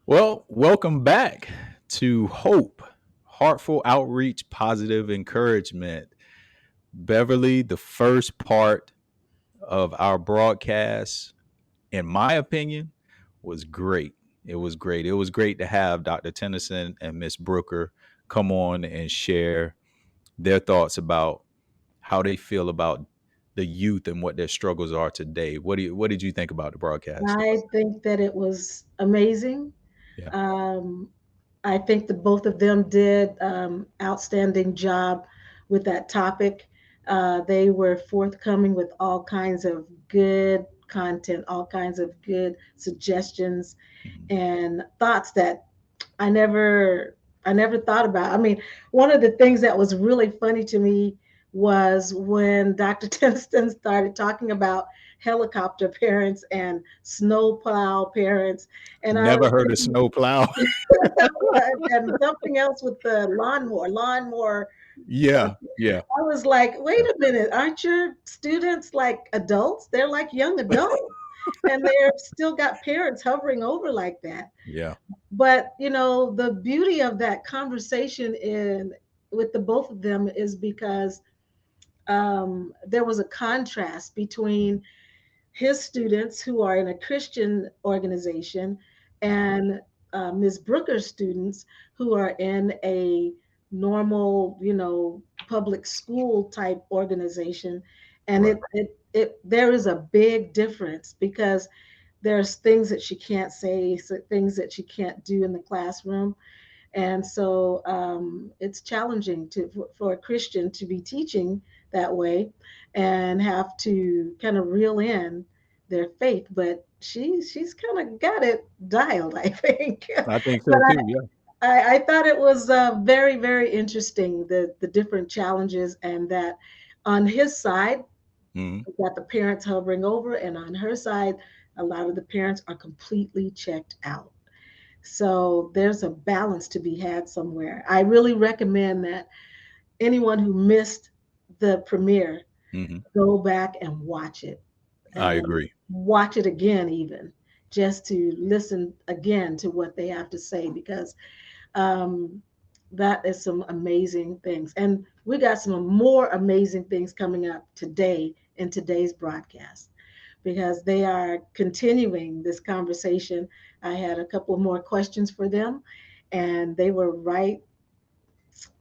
Well, welcome back to Hope, Heartful Outreach, Positive Encouragement. Beverly, the first part of our broadcast, in my opinion, was great. It was great. It was great to have Dr. Tenneson and Miss Brooker come on and share their thoughts about how they feel about the youth and what their struggles are today. What did you think about the broadcast? I think that it was amazing. Yeah. Um, I think that both of them did outstanding job with that topic. They were forthcoming with all kinds of good content, all kinds of good suggestions Mhm. and thoughts that I never I never thought about. I mean, one of the things that was really funny to me was when Dr. Tennyson started talking about helicopter parents and snowplow parents, and I Never was heard of thinking, snowplow. and something else with the lawnmower. Yeah, yeah. I was like, wait Yeah. a minute, aren't your students like adults? They're like young adults, and they're still got parents hovering over like that. Yeah. But the beauty of that conversation in with the both of them is because there was a contrast between his students who are in a Christian organization and Ms. Brooker's students who are in a normal, public school type organization. And Right. there is a big difference because there's things that she can't say, so things that she can't do in the classroom. And so it's challenging for a Christian to be teaching that way and have to kind of reel in their faith. But she's kind of got it dialed, I think. I think But so too. Yeah. I thought it was very, very interesting, the different challenges, and that on his side, Hmm. we got the parents hovering over, and on her side, a lot of the parents are completely checked out. So there's a balance to be had somewhere. I really recommend that anyone who missed the premiere Hmm. go back and I and agree. watch it again, even just to listen again to what they have to say, because um, that is some amazing things. And we got some more amazing things coming up today in today's broadcast because they are continuing this conversation. I had a couple more questions for them, and they were right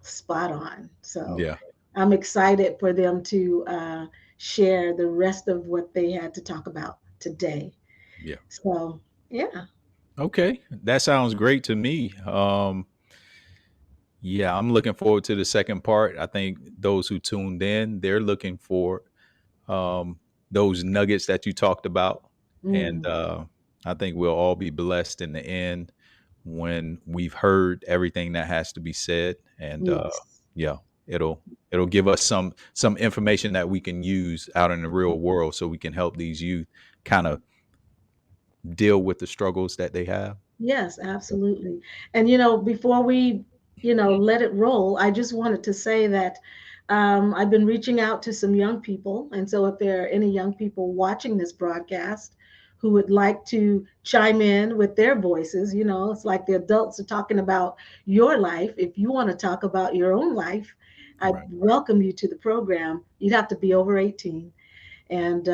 spot on. So Yeah. I'm excited for them to share the rest of what they had to talk about today. Yeah. So, yeah. Okay. That sounds great to me. Yeah, I'm looking forward to the second part. I think those who tuned in, they're looking for um, those nuggets that you talked about. And Mm, I think we'll all be blessed in the end when we've heard everything that has to be said. And yes. yeah, it'll give us some information that we can use out in the real world so we can help these youth kind of deal with the struggles that they have. Yes, absolutely. And before we, let it roll, I just wanted to say that I've been reaching out to some young people, and so if there are any young people watching this broadcast who would like to chime in with their voices, it's like the adults are talking about your life. If you want to talk about your own life, I'd Right. welcome you to the program. You'd have to be over 18. And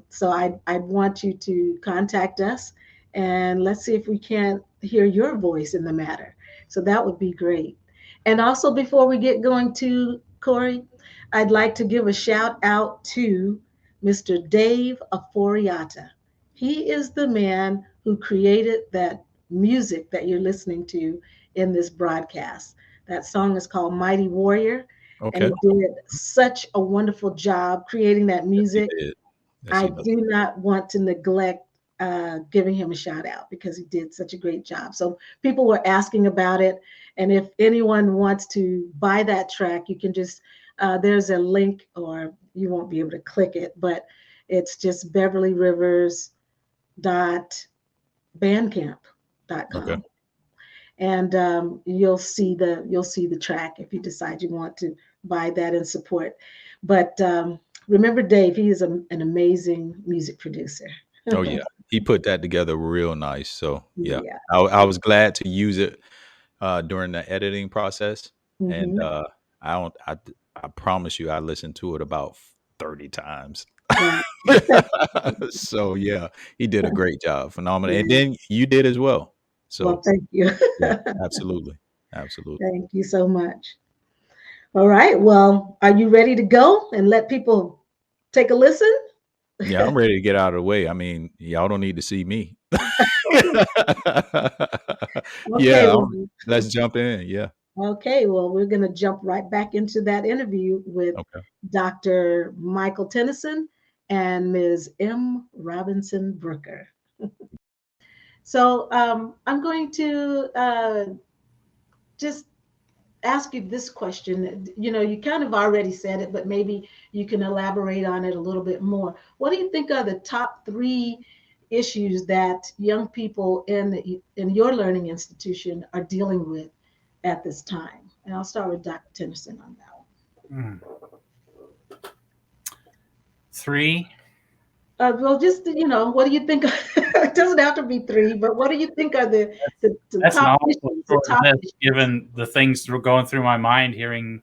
so I'd want you to contact us, and let's see if we can't hear your voice in the matter. So that would be great. And also, before we get going to Corey, I'd like to give a shout out to Mr. Dave Aforiata. He is the man who created that music that you're listening to in this broadcast. That song is called Mighty Warrior, and Okay. he did such a wonderful job creating that Yes, he music. did. Yes, I he did. do not want to neglect giving him a shout out because he did such a great job. So people were asking about it, and if anyone wants to buy that track, you can just there's a link, or you won't be able to click it, but it's just Okay. beverlyrivers.bandcamp.com, and you'll see the track if you decide you want to buy that and support. But remember, Dave, he is an amazing music producer. Oh yeah. he put that together real nice. So yeah, Yeah. I was glad to use it during the editing process, and Mm-hmm. I don't I promise you I listened to it about 30 times. Right. So yeah, he did a great job, phenomenal, and Yeah. then you did as well. Well, So thank you. yeah, absolutely, absolutely. Thank you so much. All right. Well, are you ready to go and let people take a listen? Yeah, I'm ready to get out of the way. I mean, y'all don't need to see me. Okay. Yeah, Well, let's jump in. Yeah. okay. Well, we're going to jump right back into that interview with Okay. Dr. Michael Tenneson and Ms. M. Robinson Brooker. So I'm going to just ask you this question. You know, you kind of already said it, but maybe you can elaborate on it a little bit more. What do you think are the top three issues that young people in your learning institution are dealing with at this time? And I'll start with Dr. Tennyson on that one. Mm. Three. Well, just what do you think? It doesn't have to be three, but what do you think are the That's an top awful issues? The short top list, issues. given the things that were going through my mind hearing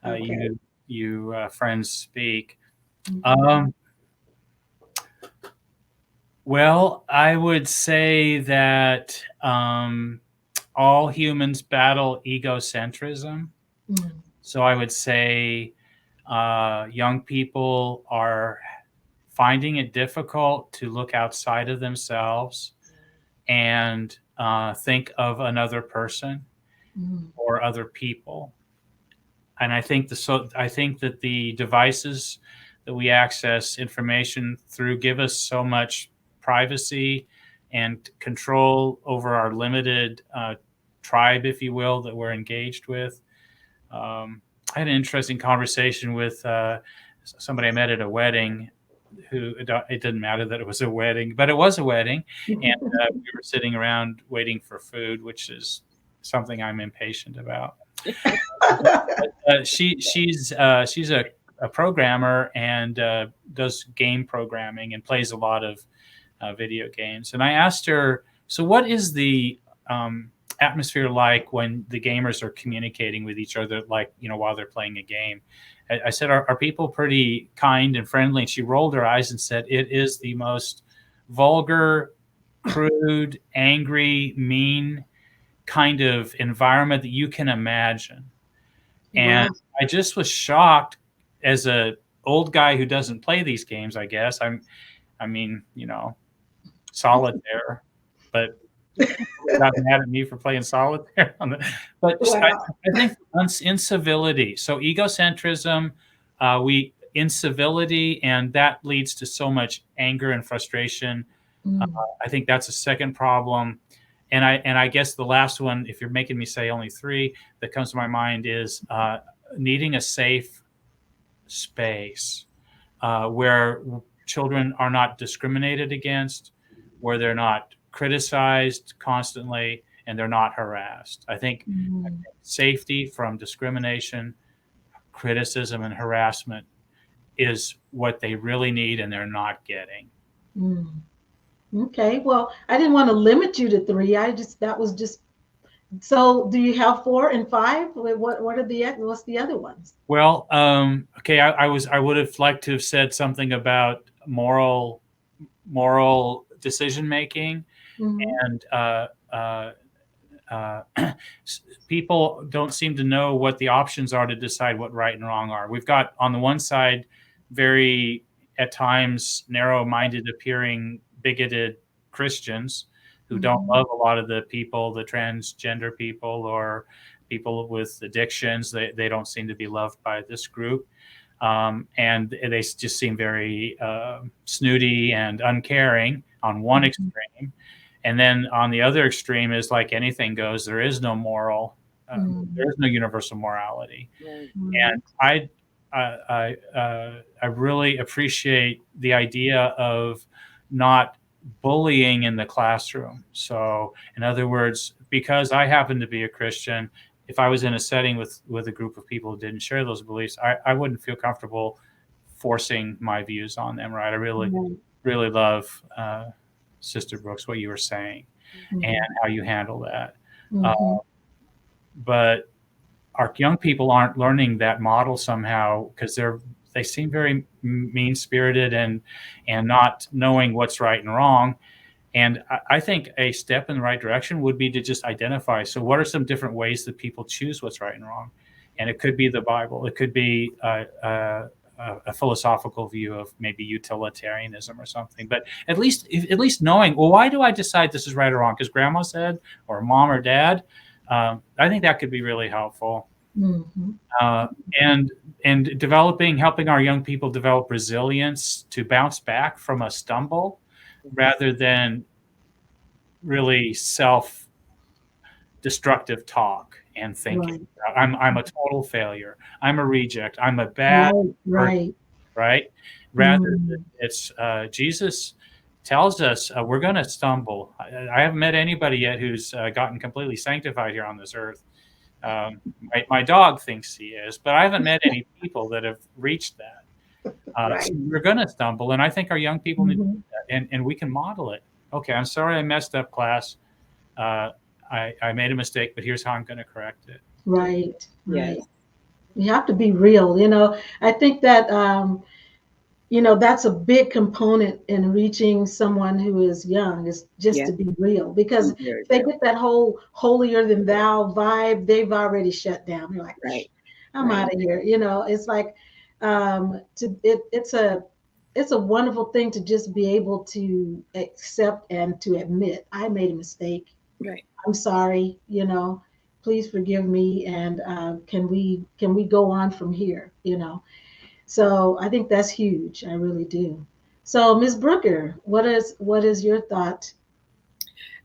Okay. you friends speak. Mhm. Um, well, I would say that all humans battle egocentrism. Mm. So I would say young people are finding it difficult to look outside of themselves and think of another person Mm. or other people. And I think that the devices that we access information through give us so much privacy and control over our limited tribe, if you will, that we're engaged with. I had an interesting conversation with somebody I met at a wedding. Who it didn't matter that it was a wedding, but it was a wedding, and we were sitting around waiting for food, which is something I'm impatient about. She's a programmer and does game programming and plays a lot of video games. And I asked her, so what is the atmosphere like when the gamers are communicating with each other, like while they're playing a game? I said, are people pretty kind and friendly? And she rolled her eyes and said, it is the most vulgar, crude, angry, mean kind of environment that you can imagine. And Wow. I just was shocked as a old guy who doesn't play these games, I guess. I mean, solitaire, but people got mad at me for playing solitaire but Wow. I think incivility. So egocentrism, incivility, and that leads to so much anger and frustration. Mm. I think that's a second problem. And I guess the last one, if you're making me say only three, that comes to my mind is needing a safe space where children are not discriminated against, where they're not criticized constantly, and they're not harassed. I think Mm. safety from discrimination, criticism, and harassment is what they really need, and they're not getting. Mm. Okay. Well, I didn't want to limit you to three. That was just so. Do you have four and five? What are what's the other ones? Well, okay, I would have liked to have said something about moral decision making, Hmm. and uh, people don't seem to know what the options are to decide what right and wrong are. We've got on the one side very at times narrow-minded appearing bigoted Christians who don't Hmm. love a lot of the people, the transgender people or people with addictions. They don't seem to be loved by this group. And they just seem very snooty and uncaring on one extreme. And then on the other extreme is like anything goes. There is no there is no universal morality. Right. And I really appreciate the idea of not bullying in the classroom. So, in other words, because I happen to be a Christian, if I was in a setting with a group of people who didn't share those beliefs, I wouldn't feel comfortable forcing my views on them. Right? I really Right. really love Sister Brooks, what you were saying Mhm. and how you handle that. Mhm. But our young people aren't learning that model somehow because they seem very mean spirited and not knowing what's right and wrong. And I think a step in the right direction would be to just identify. So what are some different ways that people choose what's right and wrong? And it could be the Bible. It could be a philosophical view of maybe utilitarianism or something. But at least knowing, well, why do I decide this is right or wrong? Because grandma said, or mom or dad. I think that could be really helpful. Mhm. And helping our young people develop resilience to bounce back from a stumble rather than really self-destructive talk and thinking. Right. I'm a total failure. I'm a reject. I'm a bad Right. person, Right. right? Rather than it's Jesus tells us we're going to stumble. I haven't met anybody yet who's gotten completely sanctified here on this earth. My dog thinks he is, but I haven't met any people that have reached that. Right. So we're going to stumble, and I think our young people need to Mhm. do that, and we can model it. Okay, I'm sorry I messed up, class. I made a mistake, but here's how I'm going to correct it. Right. Yes. Right. You have to be real. I think that that's a big component in reaching someone who is young, is just Yeah. to be real. Because Very if they real. get that whole holier than thou vibe, they've already shut down. They're like, Right. I'm Right. out of here. It's like it's a wonderful thing to just be able to accept and to admit I made a mistake. Right. I'm sorry. Please forgive me, and can we go on from here? So I think that's huge. I really do. So Ms. Brooker, what is your thought?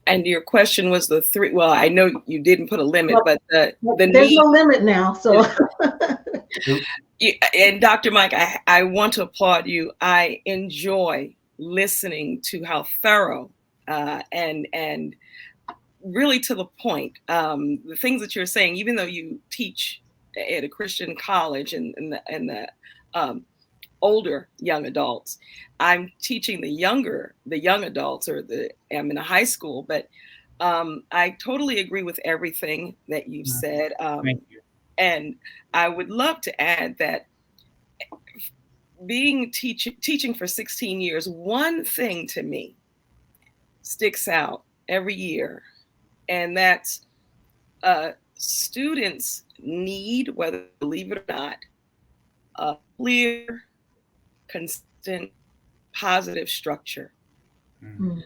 And your question was the three. Well, I know you didn't put a limit, Well, but the there's need. no limit now. So And Dr. Mike, I want to applaud you. I enjoy listening to how thorough and really to the point. The things that you're saying, even though you teach at a Christian college and the older young adults, I'm teaching the young adults, I'm in a high school, but I totally agree with everything that you've said. Thank you. And I would love to add that teaching for 16 years, one thing to me sticks out every year, and that's students need, whether you believe it or not, a clear, consistent, positive structure. Mm.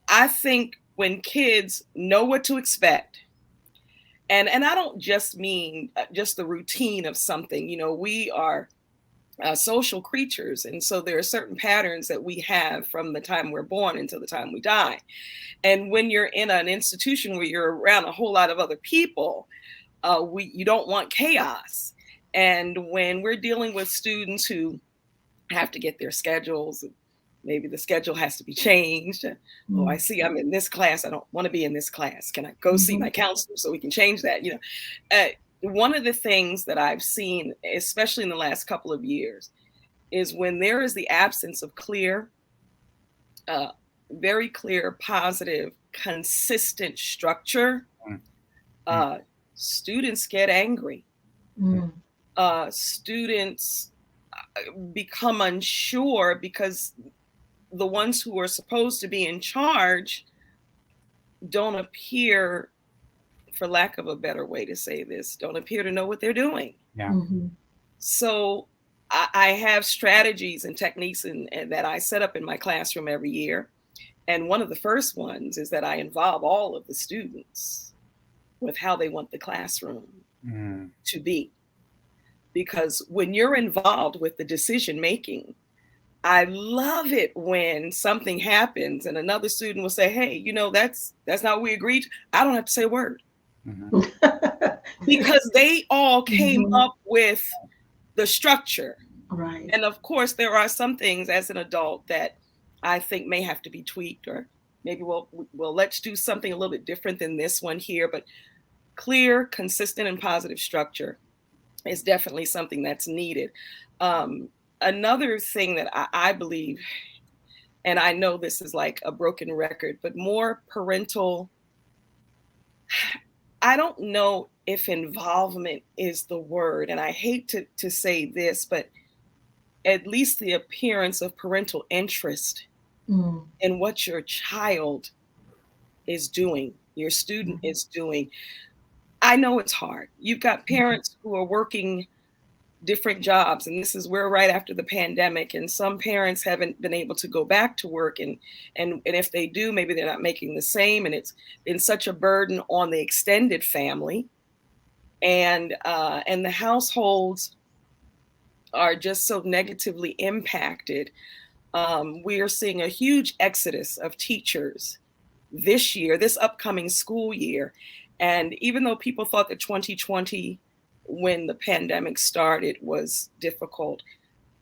I think when kids know what to expect, and I don't just mean just the routine of something. We are social creatures, and so there are certain patterns that we have from the time we're born until the time we die. And when you're in an institution where you're around a whole lot of other people, you don't want chaos. And when we're dealing with students who have to get their schedules, maybe the schedule has to be changed. Oh, I see I'm in this class. I don't want to be in this class. Can I go see my counselor so we can change that? One of the things that I've seen, especially in the last couple of years, is when there is the absence of clear, very clear, positive, consistent structure, students get angry. Students become unsure because the ones who are supposed to be in charge don't appear, for lack of a better way to say this, don't appear to know what they're doing. Yeah. So I have strategies and techniques that I set up in my classroom every year. And one of the first ones is that I involve all of the students with how they want the classroom to be. Because when you're involved with the decision making, I love it when something happens and another student will say, hey, that's not what we agreed to. I don't have to say a word. Because they all came up with the structure. Right. And of course, there are some things as an adult that I think may have to be tweaked, or maybe let's do something a little bit different than this one here. But clear, consistent, and positive structure is definitely something that's needed. Another thing that I believe, and I know this is like a broken record, but more parental, I don't know if involvement is the word, and I hate to say this, but at least the appearance of parental interest in what your child is doing, your student is doing. I know it's hard. You've got parents who are working different jobs, and this is where right after the pandemic, and some parents haven't been able to go back to work, and if they do, maybe they're not making the same, and it's been such a burden on the extended family, and the households are just so negatively impacted. We are seeing a huge exodus of teachers this year, this upcoming school year. And even though people thought that 2020, when the pandemic started, was difficult,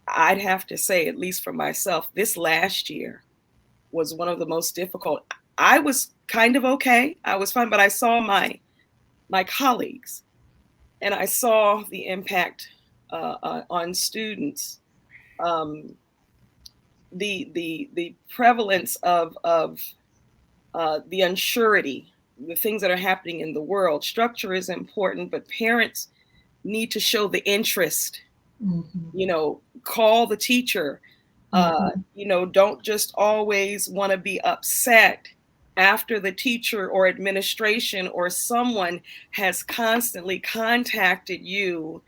I'd have to say, at least for myself, this last year was one of the most difficult. I was kind of okay. I was fine, but I saw my colleagues, and I saw the impact on students. The prevalence of the unsurety, the things that are happening in the world. Structure is important, but parents need to show the interest. Call the teacher. Don't just always want to be upset after the teacher or administration or someone has constantly contacted you,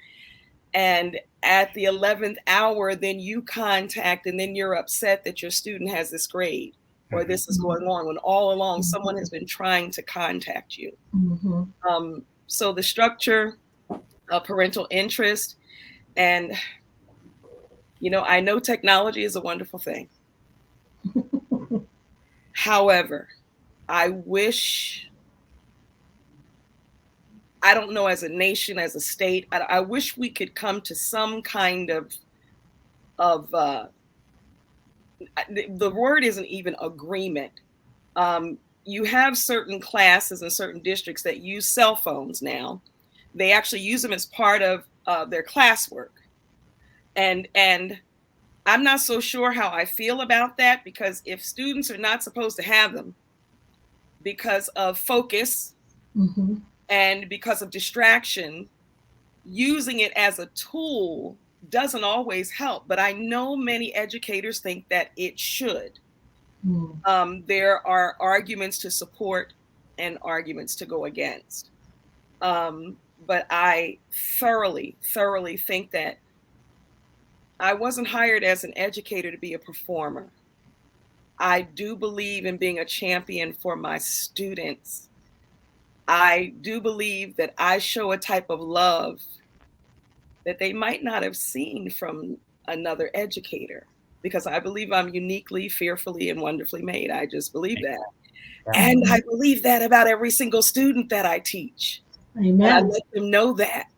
and at the 11th hour, then you contact, and then you're upset that your student has this grade or this is going on, when all along someone has been trying to contact you. So the structure of parental interest, and I know technology is a wonderful thing. However, I don't know, as a nation, as a state, I wish we could come to some kind of the word isn't even agreement. You have certain classes and certain districts that use cell phones now. They actually use them as part of their classwork. And I'm not so sure how I feel about that, because if students are not supposed to have them because of focus and because of distraction, using it as a tool doesn't always help. But I know many educators think that it should. There are arguments to support and arguments to go against. But I thoroughly think that I wasn't hired as an educator to be a performer. I do believe in being a champion for my students. I do believe that I show a type of love that they might not have seen from another educator, because I believe I'm uniquely, fearfully, and wonderfully made. I just believe that. And I believe that about every single student that I teach. Amen. And I let them know that.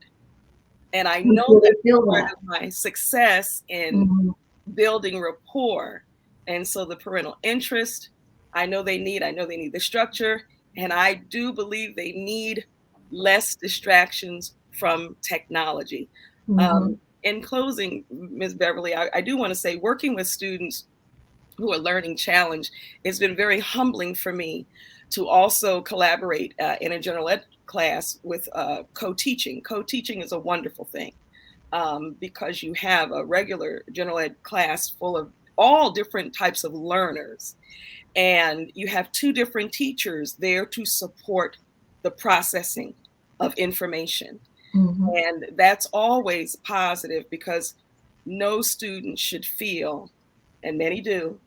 And I know that's part of my success in building rapport. And so the parental interest, I know they need the structure. And I do believe they need less distractions from technology. In closing, Ms. Beverly, I do want to say, working with students who are learning challenged, it's been very humbling for me to also collaborate in a general ed class with co-teaching. Co-teaching is a wonderful thing because you have a regular general ed class full of all different types of learners, and you have two different teachers there to support the processing of information. And that's always positive, because no student should feel, and many do,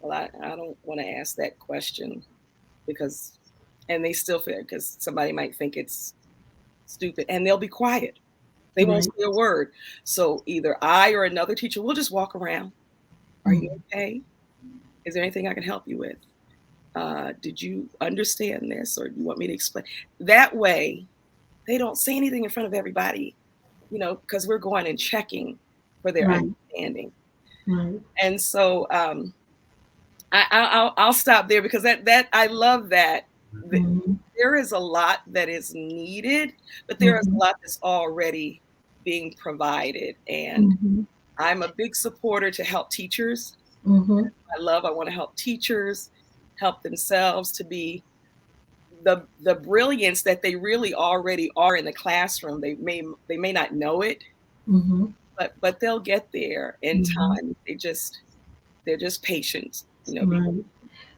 well, I don't want to ask that question, because, and they still feel, because somebody might think it's stupid, and they'll be quiet. They won't say a word. So either I or another teacher will just walk around. Are you okay? Is there anything I can help you with? Did you understand this, or do you want me to explain? That way, they don't say anything in front of everybody, because we're going and checking for their understanding. And so I'll stop there, because that I love that. There is a lot that is needed, but there is a lot that's already being provided. And I'm a big supporter to help teachers Mm-hmm. I want to help teachers help themselves to be the brilliance that they really already are in the classroom. They may not know it, Mm-hmm. but they'll get there in Mm-hmm. time. They're just patient, Right.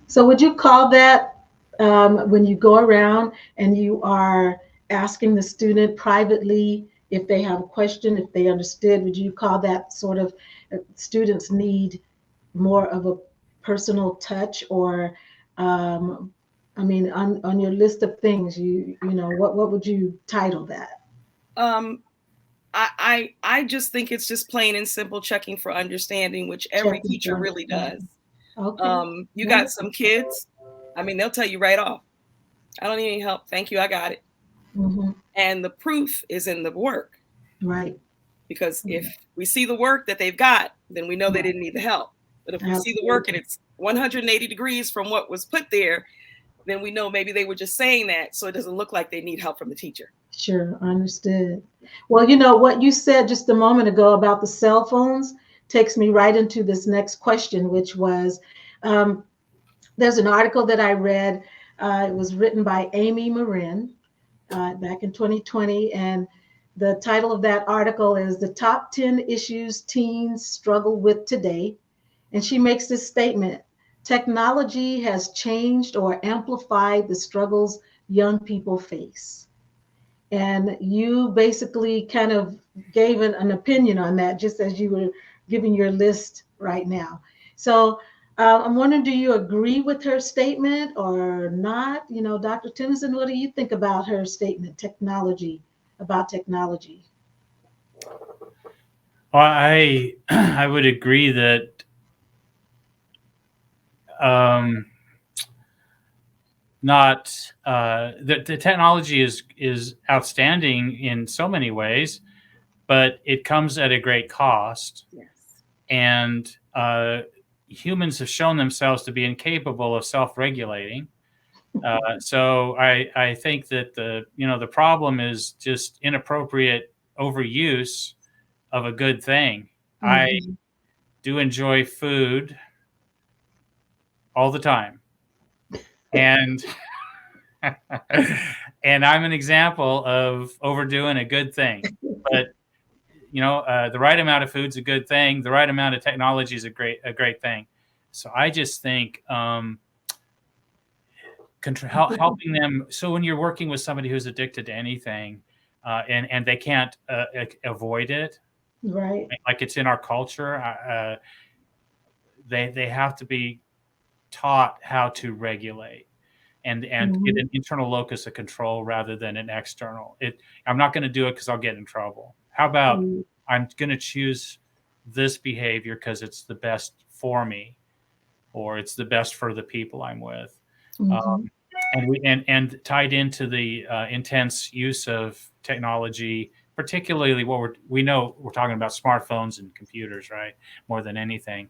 So would you call that when you go around and you are asking the student privately if they have a question, if they understood, would you call that sort of students need more of a personal touch or I mean on your list of things you know what would you title that? um, I just think it's just plain and simple checking for understanding, which every Checking for teacher really does. understanding. Okay. You got Wonderful. some kids, I mean, they'll tell you right off, I don't need any help. Thank you. I got it. Mm-hmm. And the proof is in the work. Right. Because if we see the work that they've got, then we know they Right. didn't need the help. But if we see the work and Absolutely. it's 180 degrees from what was put there, then we know maybe they were just saying that so it doesn't look like they need help from the teacher. Sure, understood. Well, you know what you said just a moment ago about the cell phones takes me right into this next question, which was um, there's an article that I read. It was written by Amy Marin back in 2020. And the title of that article is The Top 10 Issues Teens Struggle with Today. And she makes this statement: technology has changed or amplified the struggles young people face. And you basically kind of gave an opinion on that just as you were giving your list right now. So I'm wondering, do you agree with her statement or not? You know, Dr. Tenneson, what do you think about her statement, about technology? Well, I would agree that not the technology is outstanding in so many ways, but it comes at a great cost. Yes. And humans have shown themselves to be incapable of self-regulating. So I think that the problem is just inappropriate overuse of a good thing. I Mm-hmm. do enjoy food all the time, and and I'm an example of overdoing a good thing. But the right amount of food's a good thing. The right amount of technology is a great thing. So I just think helping them. So when you're working with somebody who's addicted to anything, and they can't avoid it, Right. like it's in our culture, they have to be taught how to regulate and get Mm-hmm. an internal locus of control rather than an external. I'm not going to do it because I'll get in trouble. How about I'm going to choose this behavior because it's the best for me, or it's the best for the people I'm with. Mm-hmm. Um, and tied into the intense use of technology, particularly we know we're talking about smartphones and computers, right? More than anything,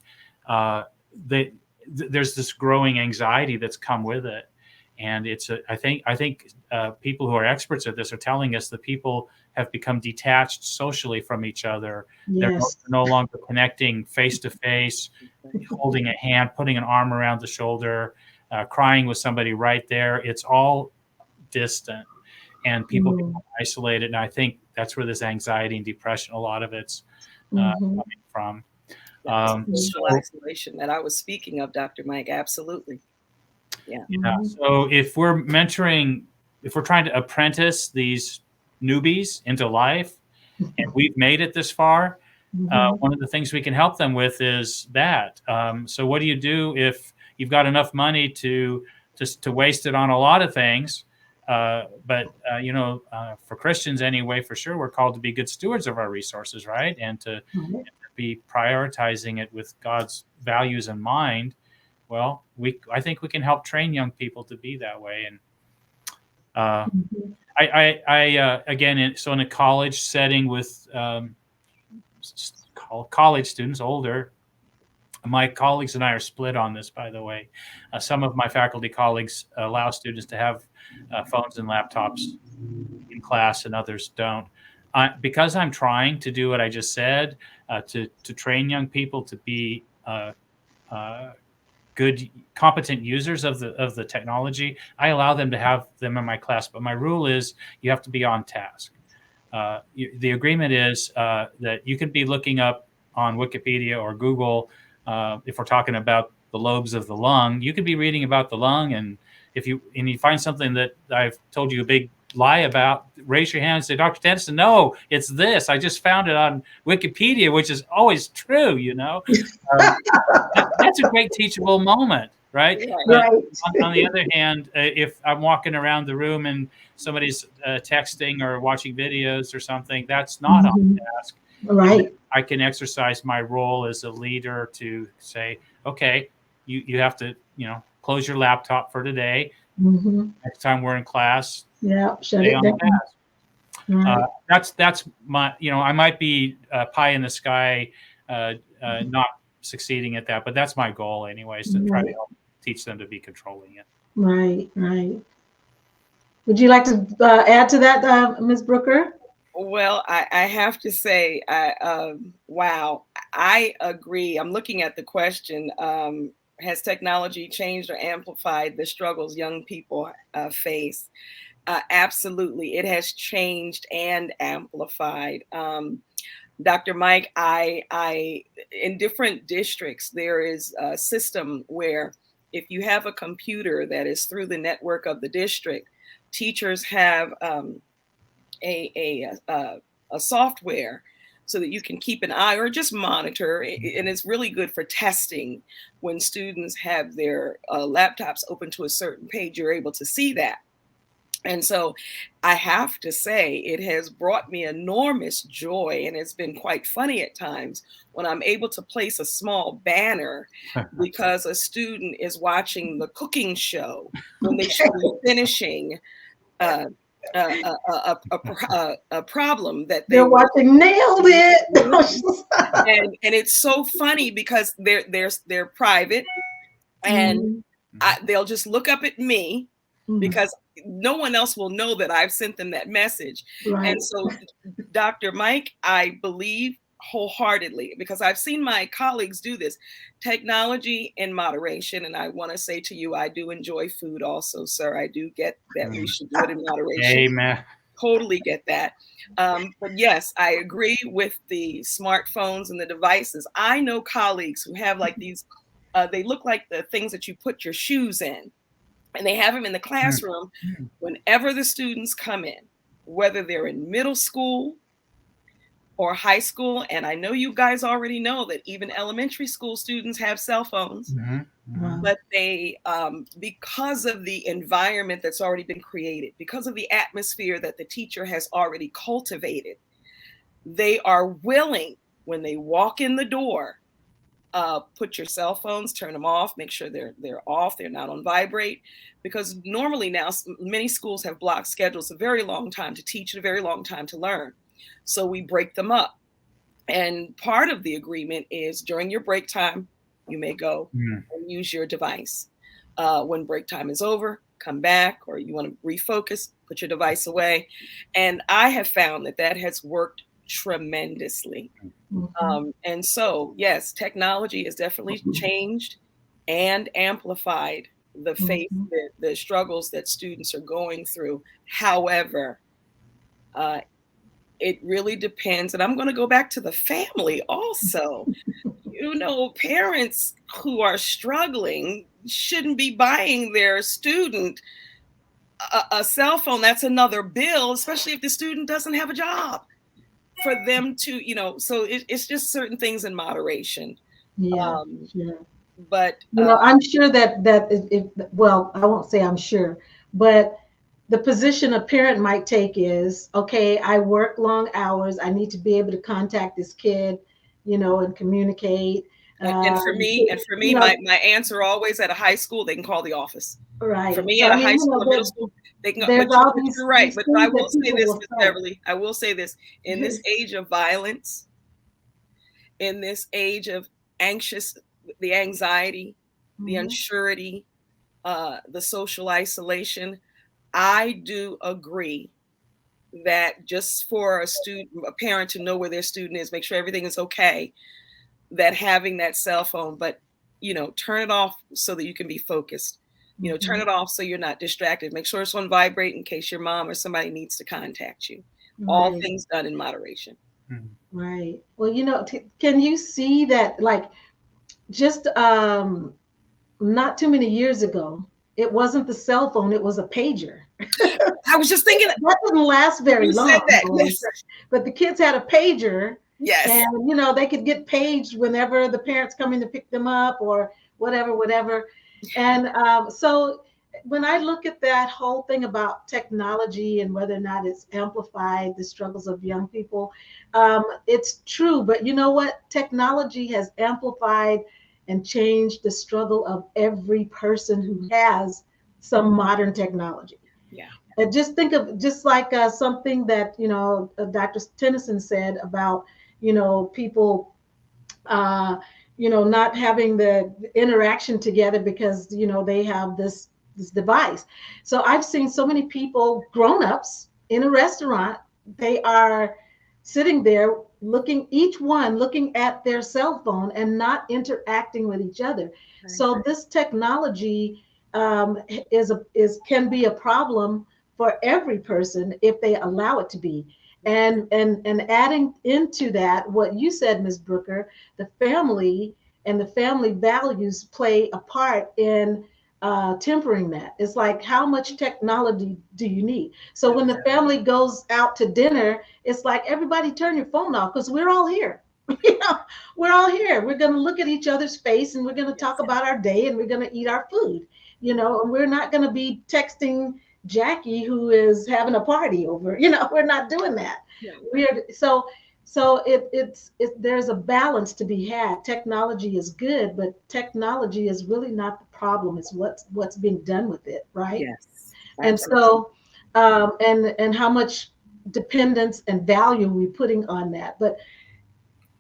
there's this growing anxiety that's come with it, and I think people who are experts at this are telling us that people have become detached socially from each other. They're Yes. no longer connecting face to face, holding a hand, putting an arm around the shoulder, crying with somebody right there. It's all distant, and people Mm-hmm. become isolated. And I think that's where this anxiety and depression, a lot of it's Mm-hmm. coming from. That's social So, isolation that I was speaking of, Dr. Mike. Absolutely. Yeah. Mm-hmm. so if we're trying to apprentice these newbies into life, and we've made it this far, Mm-hmm. one of the things we can help them with is that. So what do you do if you've got enough money to waste it on a lot of things? But for Christians anyway, for sure, we're called to be good stewards of our resources, right? And to be prioritizing it with God's values in mind. Well, I think we can help train young people to be that way. And Mm-hmm. again, so in a college setting with college students, older, my colleagues and I are split on this, by the way. Some of my faculty colleagues allow students to have phones and laptops in class, and others don't. Because I'm trying to do what I just said, to train young people to be good, competent users of the technology, I allow them to have them in my class. But my rule is you have to be on task. The agreement is that you could be looking up on Wikipedia or Google, if we're talking about the lobes of the lung, you could be reading about the lung, and if you find something that I've told you a big lie about, raise your hand and say, Dr. Tenneson, no, it's this. I just found it on Wikipedia, which is always true, That's a great teachable moment, right? Right. But on the other hand, if I'm walking around the room and somebody's texting or watching videos or something, that's not on task. Right. I can exercise my role as a leader to say, okay, you have to, close your laptop for today. Next time we're in class, shut stay it on down. task. That's my, I might be pie in the sky, not succeeding at that, but that's my goal anyways, to try to help teach them to be controlling it. Right. Would you like to add to that, Ms. Brooker? Well, I have to say, wow, I agree. I'm looking at the question. Has technology changed or amplified the struggles young people face? Absolutely. It has changed and amplified. Dr. Mike, I in different districts, there is a system where if you have a computer that is through the network of the district, teachers have a software so that you can keep an eye or just monitor. And it's really good for testing. When students have their laptops open to a certain page, you're able to see that. And so I have to say, it has brought me enormous joy, and it's been quite funny at times when I'm able to place a small banner because a student is watching the cooking show when they should be finishing a problem that they're watching. Nailed it. and it's so funny because they're private, and they'll just look up at me because no one else will know that I've sent them that message. Right. And so, Dr. Mike, I believe wholeheartedly, because I've seen my colleagues do this, technology in moderation. And I want to say to you, I do enjoy food also, sir. I do get that we should do it in moderation. Amen. Totally get that. But yes, I agree with the smartphones and the devices. I know colleagues who have like these, they look like the things that you put your shoes in. And they have them in the classroom whenever the students come in, whether they're in middle school or high school. And I know you guys already know that even elementary school students have cell phones, but they, because of the environment that's already been created, because of the atmosphere that the teacher has already cultivated, they are willing, when they walk in the door, put your cell phones, turn them off, make sure they're off, they're not on vibrate, because normally now many schools have blocked schedules, a very long time to teach and a very long time to learn. So we break them up. And part of the agreement is during your break time, you may go and use your device. When break time is over, come back, or you want to refocus, put your device away. And I have found that has worked tremendously. And so, yes, technology has definitely changed and amplified the faith, the struggles that students are going through. However, it really depends. And I'm going to go back to the family also. Parents who are struggling shouldn't be buying their student a cell phone. That's another bill, especially if the student doesn't have a job. For them to, so it's just certain things in moderation. Yeah. But I'm sure that well, I won't say I'm sure, but the position a parent might take is, okay, I work long hours. I need to be able to contact this kid, and communicate. And for me, my answer always at a high school, they can call the office. Right. For me, at a high school, middle school, they can. You're right. But I will say this, Ms. Beverly. I will say this: in this age of violence, in this age of the anxiety, the unsurety, the social isolation, I do agree that just for a parent to know where their student is, make sure everything is okay, that having that cell phone, but turn it off so that you can be focused. Turn it off so you're not distracted. Make sure it's on vibrate in case your mom or somebody needs to contact you. Right. All things done in moderation. Right. Well, can you see that, like, just not too many years ago, it wasn't the cell phone, it was a pager. I was just thinking that didn't last very long. Yes. But the kids had a pager. Yes. And they could get paged whenever the parents come in to pick them up or whatever. And so when I look at that whole thing about technology and whether or not it's amplified the struggles of young people, it's true. But you know what? Technology has amplified and changed the struggle of every person who has some modern technology. Yeah. And just think of like something that, Dr. Tenneson said about, people, not having the interaction together because, they have this device. So I've seen so many people, grown-ups in a restaurant, they are sitting there each one looking at their cell phone and not interacting with each other. Right. So this technology can be a problem for every person if they allow it to be. And adding into that, what you said, Ms. Brooker, the family and the family values play a part in tempering that. It's like, how much technology do you need? So when the family goes out to dinner, it's like, everybody turn your phone off because we're all here. We're all here. We're going to look at each other's face and we're going to talk about our day and we're going to eat our food. And we're not going to be texting Jackie who is having a party over. We're not doing that. Yeah. So there's a balance to be had. Technology is good, but technology is really not the problem. It's what's being done with it, right? Yes. And so, and how much dependence and value we're putting on that. But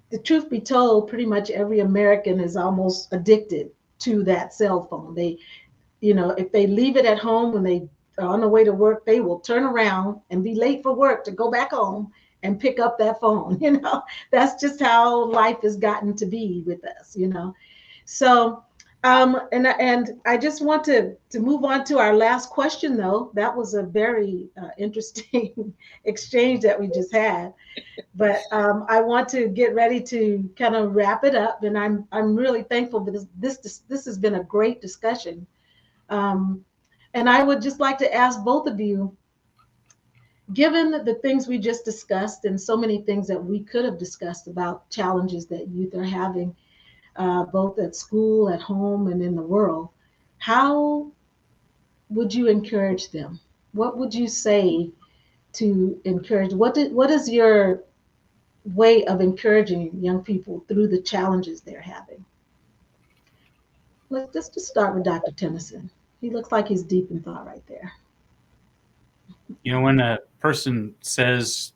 the truth be told, pretty much every American is almost addicted to that cell phone. They, if they leave it at home when they are on the way to work, they will turn around and be late for work to go back home and pick up that phone. That's just how life has gotten to be with us, So, and I just want to move on to our last question, though. That was a very interesting exchange that we just had. But I want to get ready to kind of wrap it up. And I'm really thankful for this has been a great discussion. And I would just like to ask both of you, given the things we just discussed and so many things that we could have discussed about challenges that youth are having, both at school, at home, and in the world, how would you encourage them? What would you say to encourage? What is your way of encouraging young people through the challenges they're having? Let's just start with Dr. Tenneson. He looks like he's deep in thought right there. When a person says,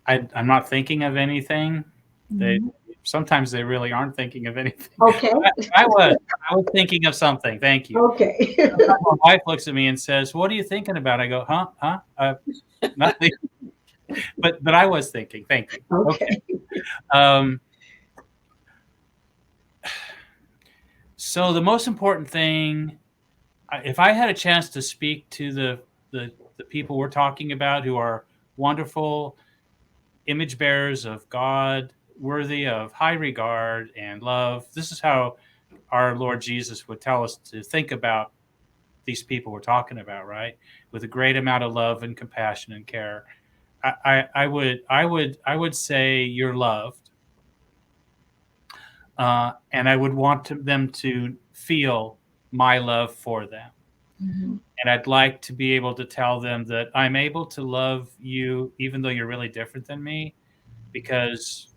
I'm not thinking of anything, sometimes they really aren't thinking of anything. Okay. I was thinking of something. Thank you. Okay. My wife looks at me and says, "What are you thinking about?" I go, "Huh? Nothing." but I was thinking. Thank you. Okay. So the most important thing, if I had a chance to speak to the people we're talking about who are wonderful image bearers of God, worthy of high regard and love, this is how our Lord Jesus would tell us to think about these people we're talking about, right? With a great amount of love and compassion and care. I would say you're loved. And I would want them to feel my love for them. Mm-hmm. And I'd like to be able to tell them that I'm able to love you even though you're really different than me, because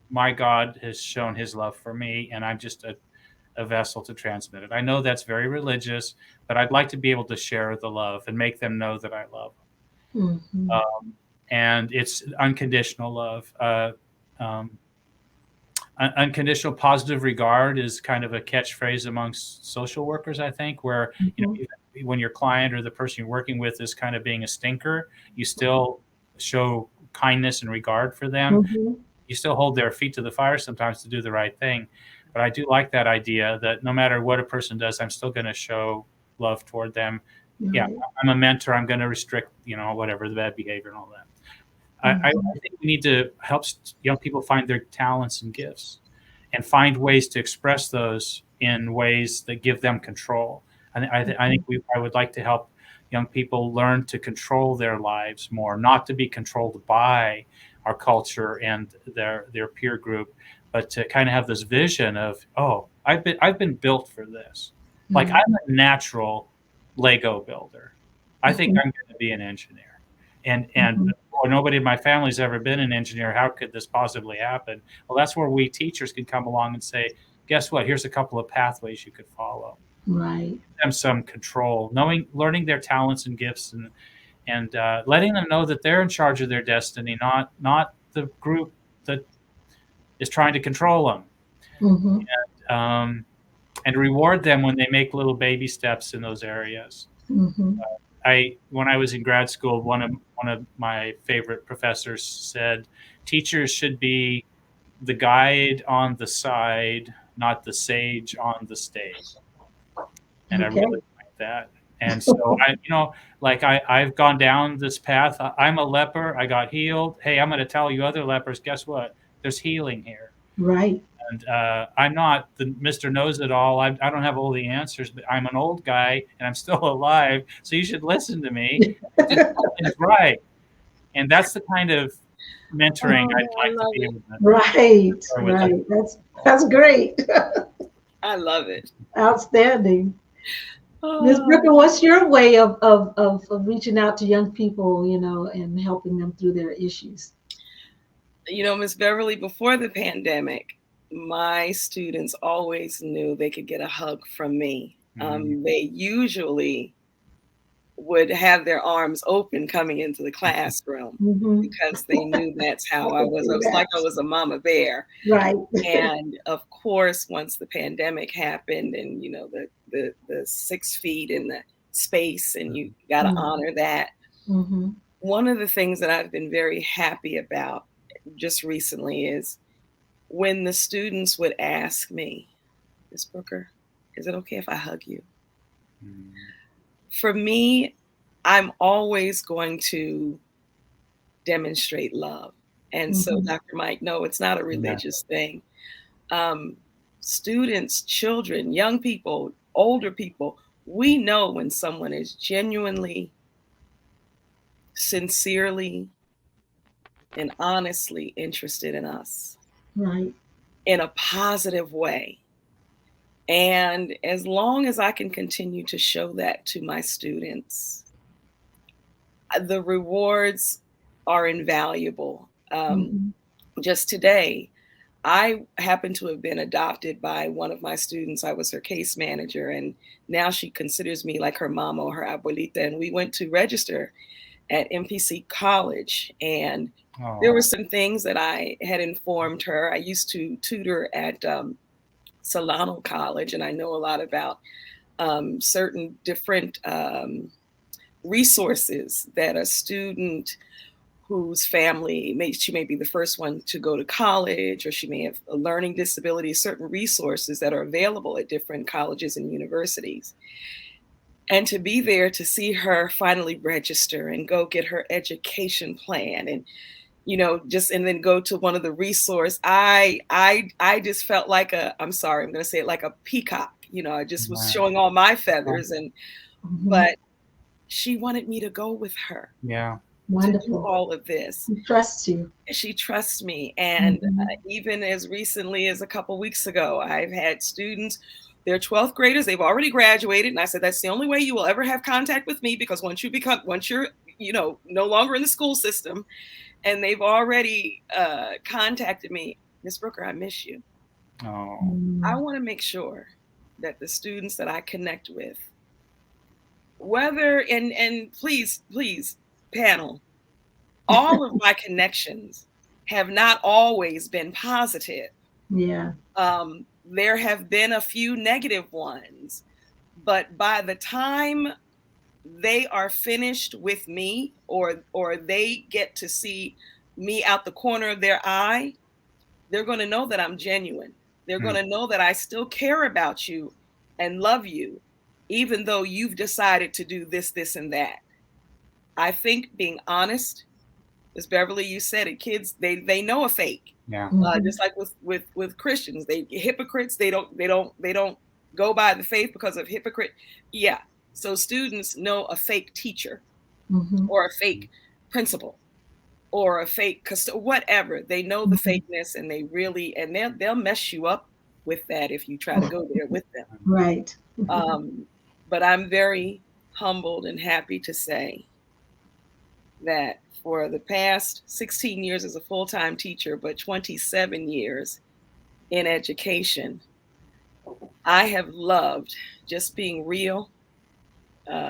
my God has shown his love for me and I'm just a vessel to transmit it. I know that's very religious, but I'd like to be able to share the love and make them know that I love them. Mm-hmm. And it's unconditional love. Unconditional positive regard is kind of a catchphrase amongst social workers, I think, where when your client or the person you're working with is kind of being a stinker, you still show kindness and regard for them. Mm-hmm. You still hold their feet to the fire sometimes to do the right thing. But I do like that idea that no matter what a person does, I'm still going to show love toward them. Right. Yeah, I'm a mentor. I'm going to restrict, whatever the bad behavior and all that. I think we need to help young people find their talents and gifts and find ways to express those in ways that give them control. I think I would like to help young people learn to control their lives more, not to be controlled by our culture and their peer group, but to kind of have this vision of, oh, I've been built for this. Like I'm a natural Lego builder. I think I'm going to be an engineer. And nobody in my family's ever been an engineer. How could this possibly happen? Well, that's where we teachers can come along and say, guess what? Here's a couple of pathways you could follow. Right. Give them some control, learning their talents and gifts, and letting them know that they're in charge of their destiny, not the group that is trying to control them. And reward them when they make little baby steps in those areas. When I was in grad school, one of my favorite professors said, teachers should be the guide on the side, not the sage on the stage. And I really like that. And so I've gone down this path. I'm a leper. I got healed. Hey, I'm going to tell you other lepers, guess what? There's healing here. Right. And I'm not the Mr. Knows-It-All. I don't have all the answers, but I'm an old guy and I'm still alive. So you should listen to me. It's right. And that's the kind of mentoring I'd like to be able to. Right. That's great. I love it. Outstanding. Ms. Brooker, what's your way of reaching out to young people, and helping them through their issues? Ms. Beverly, before the pandemic, my students always knew they could get a hug from me. They usually would have their arms open coming into the classroom because they knew that's how I was. I was like I was a mama bear. Right. And of course, once the pandemic happened and, the 6 feet in the space and you got to honor that. One of the things that I've been very happy about just recently is when the students would ask me, Ms. Brooker, is it okay if I hug you? For me, I'm always going to demonstrate love. And so, Dr. Mike, no, it's not a religious thing. Students, children, young people, older people, we know when someone is genuinely, sincerely, and honestly interested in us. Right. In a positive way. And as long as I can continue to show that to my students, the rewards are invaluable. Just today, I happen to have been adopted by one of my students. I was her case manager, and now she considers me like her mama or her abuelita. And we went to register at MPC College, and there were some things that I had informed her. I used to tutor at Solano College, and I know a lot about certain different resources that a student whose family, she may be the first one to go to college, or she may have a learning disability, certain resources that are available at different colleges and universities. And to be there to see her finally register and go get her education plan and, and then go to one of the resource, I just felt like I'm going to say it like a peacock, I just was showing all my feathers but she wanted me to go with her. Yeah. Wonderful. To do all of this. She trusts you. She trusts me. And even as recently as a couple weeks ago, I've had students, they're 12th graders. They've already graduated. And I said, that's the only way you will ever have contact with me, because once you're, no longer in the school system, and they've already contacted me, Ms. Brooker, I miss you. Oh. I want to make sure that the students that I connect with, whether, and please, panel, all of my connections have not always been positive. Yeah. There have been a few negative ones, but by the time they are finished with me, or they get to see me out the corner of their eye, they're going to know that I'm genuine. They're going to know that I still care about you and love you, even though you've decided to do this, this, and that. I think being honest, as Beverly, you said it, kids, they know a fake. Yeah. Just like with Christians, they hypocrites. They don't go by the faith because of hypocrite. Yeah. So students know a fake teacher or a fake principal or a fake whatever. They know the fakeness, and they'll mess you up with that if you try to go there with them. Right. But I'm very humbled and happy to say that for the past 16 years as a full-time teacher, but 27 years in education, I have loved just being real,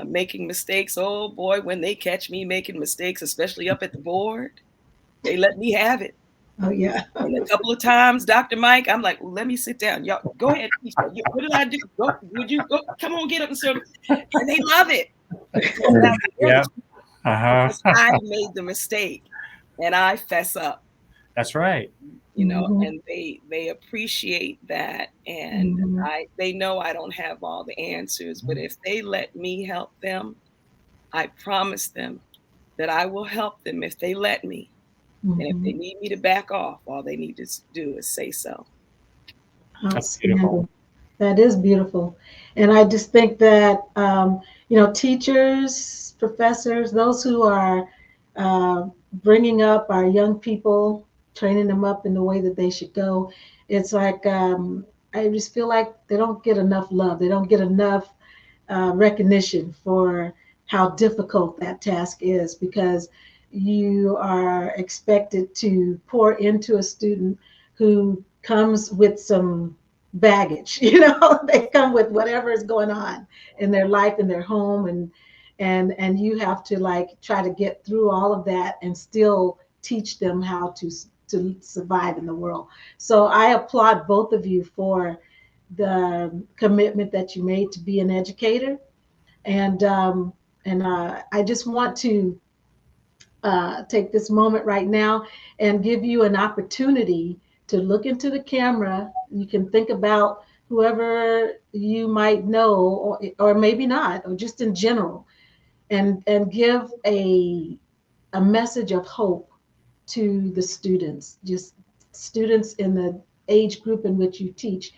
making mistakes. Oh boy, when they catch me making mistakes, especially up at the board, they let me have it. Oh yeah. And a couple of times, Dr. Mike, I'm like, let me sit down. Y'all go ahead, teach me. What did I do? Would you go? Come on, get up and serve. And they love it. Yeah. I made the mistake, and I fess up. That's right. You know, and they appreciate that, and they know I don't have all the answers, but if they let me help them, I promise them that I will help them if they let me. And if they need me to back off, all they need to do is say so. That's beautiful. That is beautiful. And I just think that, teachers, professors, those who are bringing up our young people, training them up in the way that they should go, it's like, I just feel like they don't get enough love. They don't get enough recognition for how difficult that task is, because you are expected to pour into a student who comes with some baggage. They come with whatever is going on in their life, in their home, and you have to try to get through all of that and still teach them how to survive in the world. So I applaud both of you for the commitment that you made to be an educator, and I just want to take this moment right now and give you an opportunity to look into the camera. You can think about whoever you might know, or maybe not, or just in general, and give a message of hope to the students, just students in the age group in which you teach.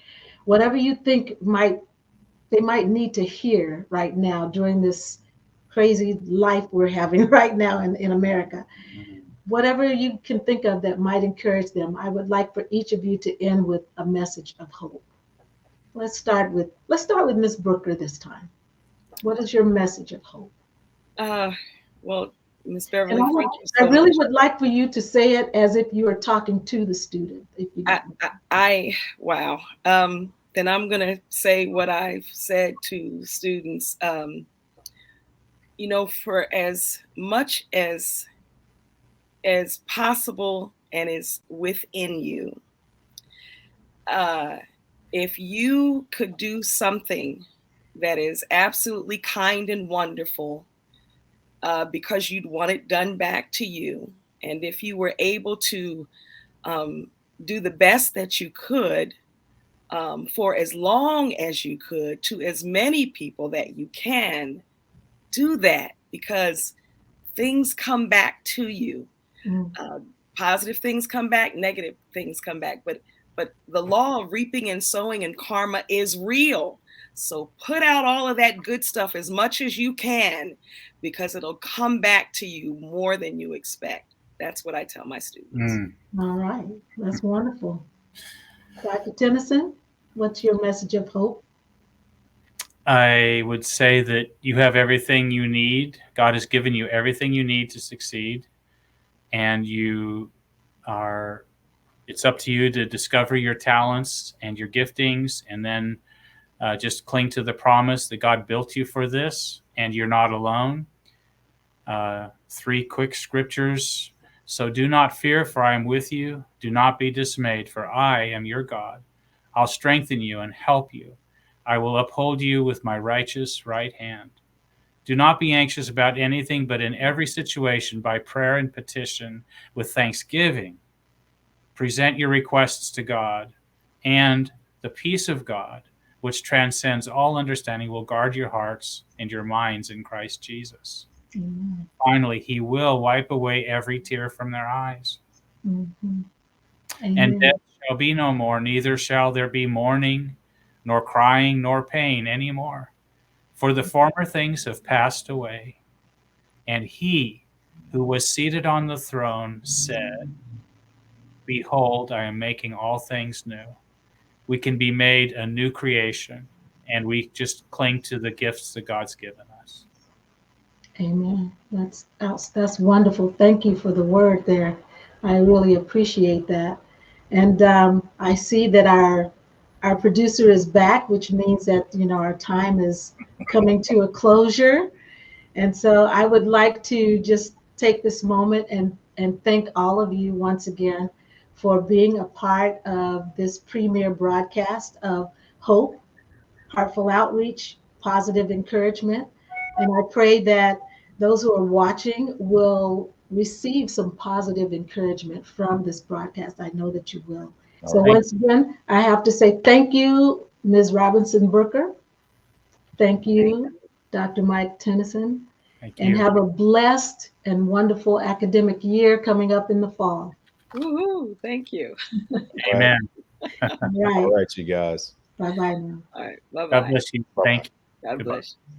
Whatever you think they might need to hear right now during this crazy life we're having right now in America. Whatever you can think of that might encourage them, I would like for each of you to end with a message of hope. Let's start with Ms. Brooker this time. What is your message of hope? Well, Ms. Beverly, I really would like for you to say it as if you were talking to the student. If you wow. Then I'm gonna say what I've said to students. For as much as possible and is within you, if you could do something that is absolutely kind and wonderful, because you'd want it done back to you, and if you were able to do the best that you could for as long as you could to as many people that you can, do that, because things come back to you. Positive things come back, negative things come back, but the law of reaping and sowing and karma is real. So put out all of that good stuff as much as you can, because it'll come back to you more than you expect. That's what I tell my students. All right, that's wonderful. Dr. Tenneson, what's your message of hope? I would say that you have everything you need. God has given you everything you need to succeed, and it's up to you to discover your talents and your giftings, and then just cling to the promise that God built you for this, and you're not alone. 3 quick scriptures. So do not fear, for I am with you. Do not be dismayed, for I am your God. I'll strengthen you and help you. I will uphold you with my righteous right hand. Do not be anxious about anything, but in every situation, by prayer and petition, with thanksgiving, present your requests to God, And the peace of God, which transcends all understanding, will guard your hearts and your minds in Christ Jesus. Amen. Finally, he will wipe away every tear from their eyes. Mm-hmm. And Amen. death shall be no more, neither shall there be mourning, nor crying, nor pain any more. For the former things have passed away. And he who was seated on the throne said, Behold, I am making all things new. We can be made a new creation, and we just cling to the gifts that God's given us. Amen. That's wonderful. Thank you for the word there. I really appreciate that. And I see that our producer is back, which means that our time is coming to a closure. And so I would like to just take this moment and thank all of you once again for being a part of this premier broadcast of Hope, Heartful Outreach, Positive Encouragement. And I pray that those who are watching will receive some positive encouragement from this broadcast. I know that you will. So once again, I have to say thank you, Ms. Robinson Brooker. Thank you, Dr. Mike Tenneson. Thank And you. have a blessed and wonderful academic year coming up in the fall. Woohoo! Thank you. Amen. Right. All right, you guys. Bye-bye now. All right. Bye God bye. bless you. Bye-bye. Thank you. God Goodbye. bless you.